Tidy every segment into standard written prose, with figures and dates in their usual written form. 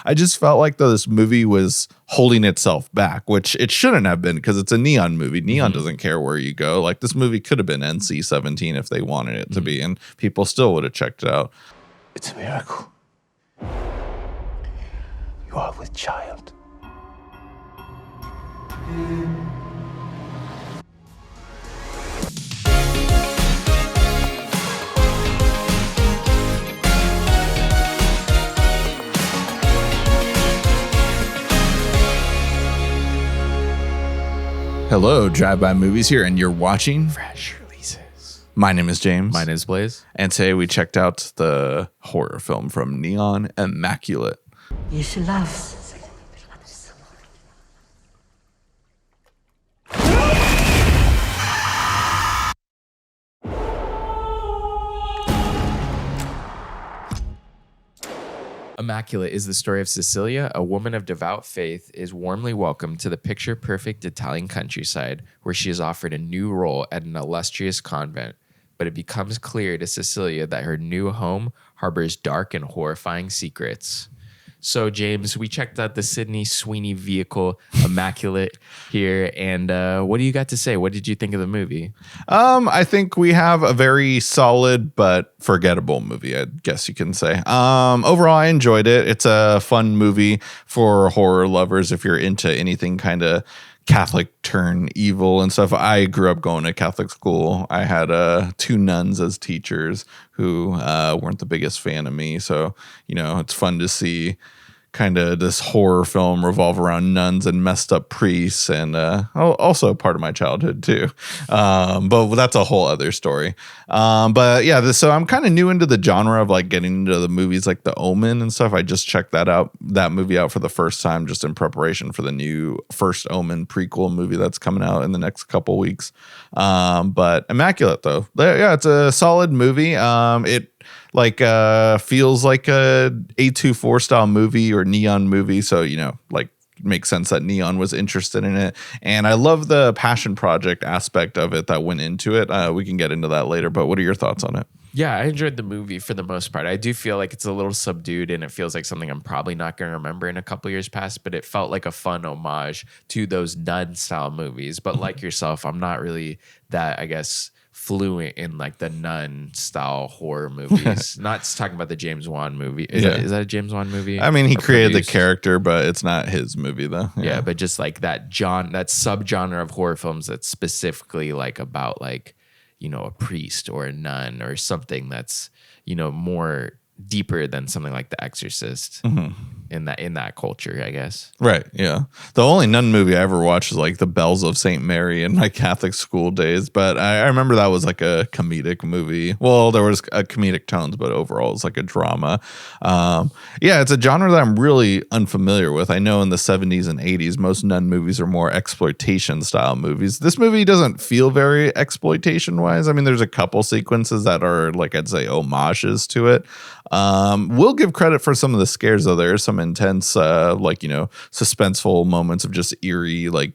I just felt like though this movie was holding itself back, which it shouldn't have been because it's a Neon movie. Neon doesn't care where you go. Like this movie could have been NC-17 if they wanted it to be, and people still would have checked it out. It's a miracle. You are with child. Hello, Drive-By Movies here, and you're watching Fresh Releases. My name is James. My name is Blaise. And today we checked out the horror film from Neon, Immaculate. You should laugh. Immaculate is the story of Cecilia, a woman of devout faith, is warmly welcomed to the picture-perfect Italian countryside, where she is offered a new role at an illustrious convent. But it becomes clear to Cecilia that her new home harbors dark and horrifying secrets. So, James, we checked out the Sweeney vehicle, Immaculate, here. And what do you got to say? What did you think of the movie? I think we have a very solid but forgettable movie, I guess you can say. Overall, I enjoyed it. It's a fun movie for horror lovers if you're into anything kind of Catholic turn evil and stuff. I grew up going to Catholic school. I had two nuns as teachers who weren't the biggest fan of me. So, you know, it's fun to see kind of this horror film revolve around nuns and messed up priests, and also part of my childhood too. But that's a whole other story. But yeah, so I'm kind of new into the genre of like getting into the movies like The Omen and stuff. I just checked that movie out for the first time just in preparation for the new First Omen prequel movie that's coming out in the next couple weeks. But Immaculate though, yeah, it's a solid movie. It feels like a A24 style movie or Neon movie. So, you know, like makes sense that Neon was interested in it. And I love the passion project aspect of it that went into it. We can get into that later, but what are your thoughts on it? Yeah, I enjoyed the movie for the most part. I do feel like it's a little subdued and it feels like something I'm probably not going to remember in a couple years past, but it felt like a fun homage to those nun style movies. But like yourself, I'm not really that, I guess, fluent in like the nun style horror movies. Not talking about the James Wan movie. Is that a James Wan movie? I mean, he created the character, but it's not his movie though. Yeah, but just like that subgenre of horror films that's specifically like about like, you know, a priest or a nun or something that's, you know, more deeper than something like The Exorcist in that culture, I guess. Right. Yeah. The only nun movie I ever watched was like The Bells of St. Mary in my Catholic school days. But I remember that was like a comedic movie. Well, there was a comedic tones, but overall it's like a drama. Yeah, it's a genre that I'm really unfamiliar with. I know in the 70s and 80s, most nun movies are more exploitation style movies. This movie doesn't feel very exploitation wise. I mean, there's a couple sequences that are like, I'd say homages to it. We'll give credit for some of the scares though. There are some intense, like, you know, suspenseful moments of just eerie, like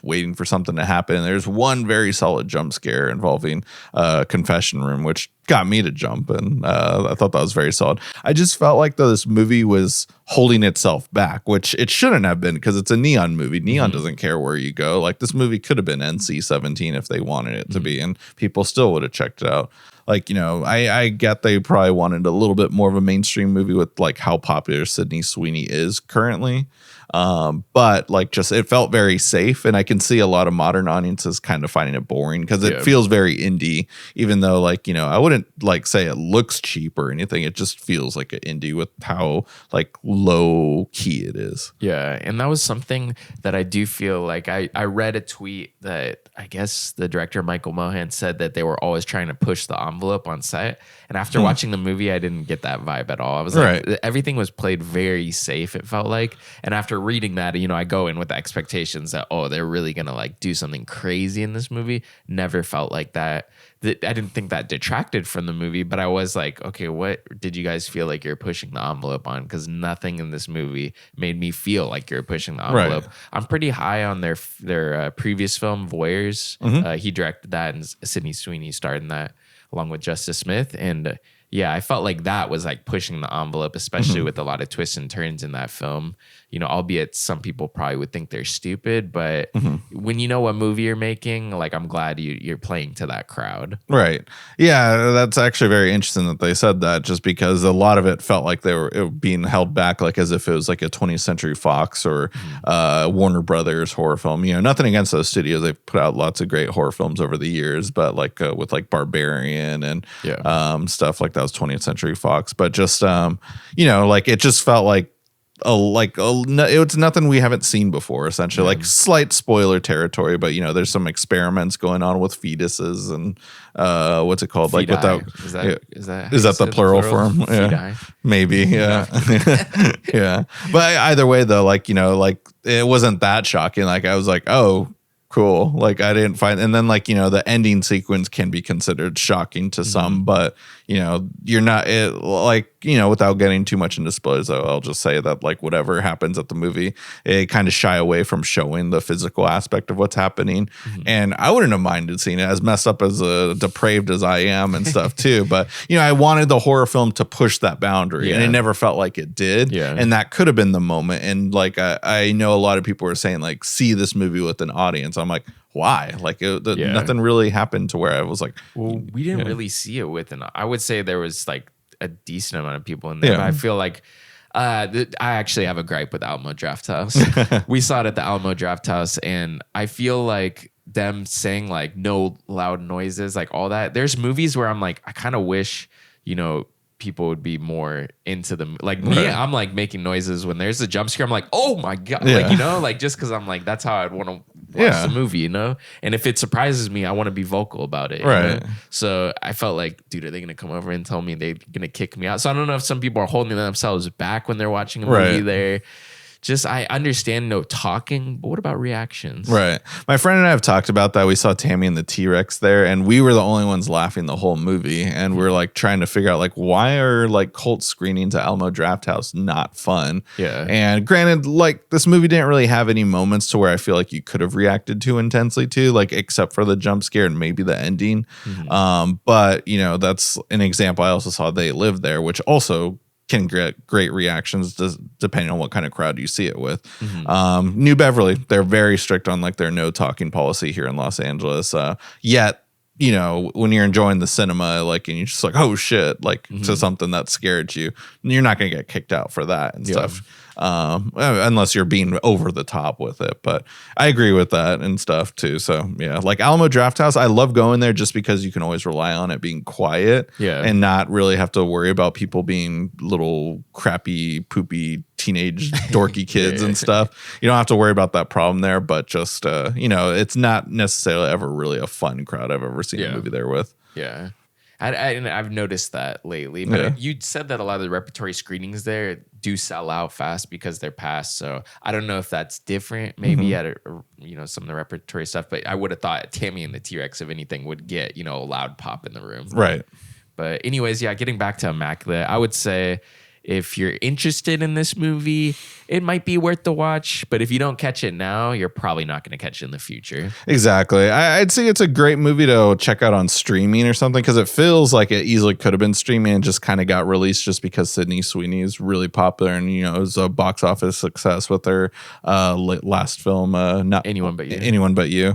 waiting for something to happen. There's one very solid jump scare involving a confession room, which got me to jump, and I thought that was very solid. I just felt like though this movie was holding itself back, which it shouldn't have been because it's a Neon movie. Neon doesn't care where you go. Like this movie could have been NC-17 if they wanted it to be, and people still would have checked it out. Like, you know, I get they probably wanted a little bit more of a mainstream movie with like how popular Sweeney is currently. But like just it felt very safe, and I can see a lot of modern audiences kind of finding it boring because it feels very indie, even though like, you know, I wouldn't like say it looks cheap or anything. It just feels like an indie with how like low key it is. Yeah. And that was something that I do feel like I read a tweet that I guess the director Michael Mohan said that they were always trying to push the envelope on set. And after watching the movie, I didn't get that vibe at all. I was like, everything was played very safe, it felt like. And after reading that, you know, I go in with the expectations that, oh, they're really going to like do something crazy in this movie. Never felt like that. I didn't think that detracted from the movie, but I was like, okay, what did you guys feel like you're pushing the envelope on? Because nothing in this movie made me feel like you're pushing the envelope. Right. I'm pretty high on their previous film, Voyeurs. He directed that, and Sweeney starred in that along with Justice Smith. And Yeah, I felt like that was like pushing the envelope, especially with a lot of twists and turns in that film. You know, albeit some people probably would think they're stupid, but when you know what movie you're making, like I'm glad you're playing to that crowd. Right. Yeah, that's actually very interesting that they said that, just because a lot of it felt like they were being held back, like as if it was like a 20th Century Fox or Warner Brothers horror film. You know, nothing against those studios. They've put out lots of great horror films over the years, but like with like Barbarian and stuff like that was 20th Century Fox. But just, you know, like it just felt like, it's nothing we haven't seen before, essentially. Like slight spoiler territory, but you know, there's some experiments going on with fetuses and what's it called? Like without is that the plural form? Yeah, maybe. Yeah, yeah. But either way, though, like you know, like it wasn't that shocking. Like I was like, oh, cool. Like I didn't find, and then like you know, the ending sequence can be considered shocking to some, but you know, you're not like you know, without getting too much into spoilers, I'll just say that like whatever happens at the movie, it kind of shy away from showing the physical aspect of what's happening. And I wouldn't have minded seeing it, as messed up as depraved as I am and stuff too. But you know, I wanted the horror film to push that boundary, and it never felt like it did. Yeah. And that could have been the moment. And like I know a lot of people were saying like, see this movie with an audience. I'm like, why? Like nothing really happened to where I was like, well, we didn't really see it with I would say there was like a decent amount of people in there. But I feel like I actually have a gripe with Alamo Drafthouse. We saw it at the Alamo Drafthouse, and I feel like them saying like no loud noises, like all that. There's movies where I'm like, I kind of wish, you know, people would be more into them. Like me, I'm like making noises when there's a jump scare. I'm like, oh my God. Like, you know, like just because I'm like, that's how I'd want to watch the movie, you know? And if it surprises me, I want to be vocal about it. Right. You know? So I felt like, dude, are they going to come over and tell me they're going to kick me out? So I don't know if some people are holding themselves back when they're watching a movie there. Just, I understand no talking, but what about reactions? Right. My friend and I have talked about that. We saw Tammy and the T-Rex there, and we were the only ones laughing the whole movie. And we're like trying to figure out like, why are like cult screenings at Alamo Drafthouse not fun? Yeah. And granted, like this movie didn't really have any moments to where I feel like you could have reacted too intensely to, like except for the jump scare and maybe the ending. But you know, that's an example. I also saw They Live There, which also can get great reactions depending on what kind of crowd you see it with. New Beverly, they're very strict on like their no talking policy here in Los Angeles. Yet, you know, when you're enjoying the cinema, like, and you're just like, oh shit, like to something that scared you, you're not going to get kicked out for that and stuff. Unless you're being over the top with it. But I agree with that and stuff too. So yeah, like Alamo Drafthouse, I love going there just because you can always rely on it being quiet and not really have to worry about people being little crappy, poopy teenage dorky kids and stuff. You don't have to worry about that problem there, but just you know, it's not necessarily ever really a fun crowd I've ever seen a movie there with. Yeah. I've noticed that lately, but you said that a lot of the repertory screenings there do sell out fast because they're past. So I don't know if that's different, maybe at you know, some of the repertory stuff. But I would have thought Tammy and the T-Rex, if anything, would get, you know, a loud pop in the room. Right. But anyways, yeah, getting back to Immaculate, I would say if you're interested in this movie, it might be worth the watch. But if you don't catch it now, you're probably not going to catch it in the future. Exactly. I'd say it's a great movie to check out on streaming or something, because it feels like it easily could have been streaming and just kind of got released just because Sydney Sweeney is really popular and, you know, it was a box office success with her last film, Not Anyone But You. Anyone But You.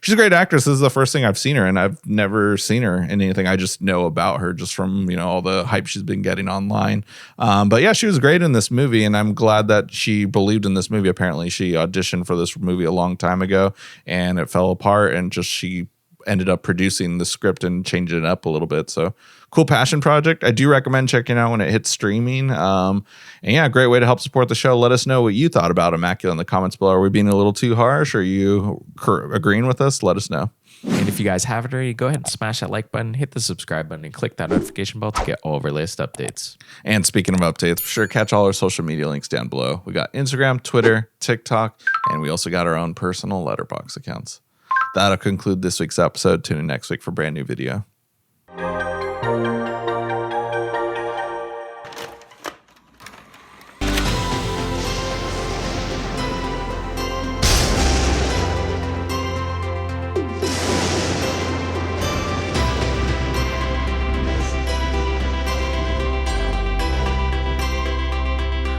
She's a great actress. This is the first thing I've seen her, and I've never seen her in anything. I just know about her just from, you know, all the hype she's been getting online. But yeah, she was great in this movie, and I'm glad that she believed in this movie. Apparently, she auditioned for this movie a long time ago, and it fell apart, and just she ended up producing the script and changing it up a little bit. So cool passion project. I do recommend checking it out when it hits streaming. And yeah, great way to help support the show. Let us know what you thought about Immaculate in the comments below. Are we being a little too harsh? Are you agreeing with us? Let us know. And if you guys haven't already, go ahead and smash that like button, hit the subscribe button, and click that notification bell to get all of our latest updates. And speaking of updates, be sure to catch all our social media links down below. We got Instagram, Twitter, TikTok, and we also got our own personal letterbox accounts. That'll conclude this week's episode. Tune in next week for a brand new video.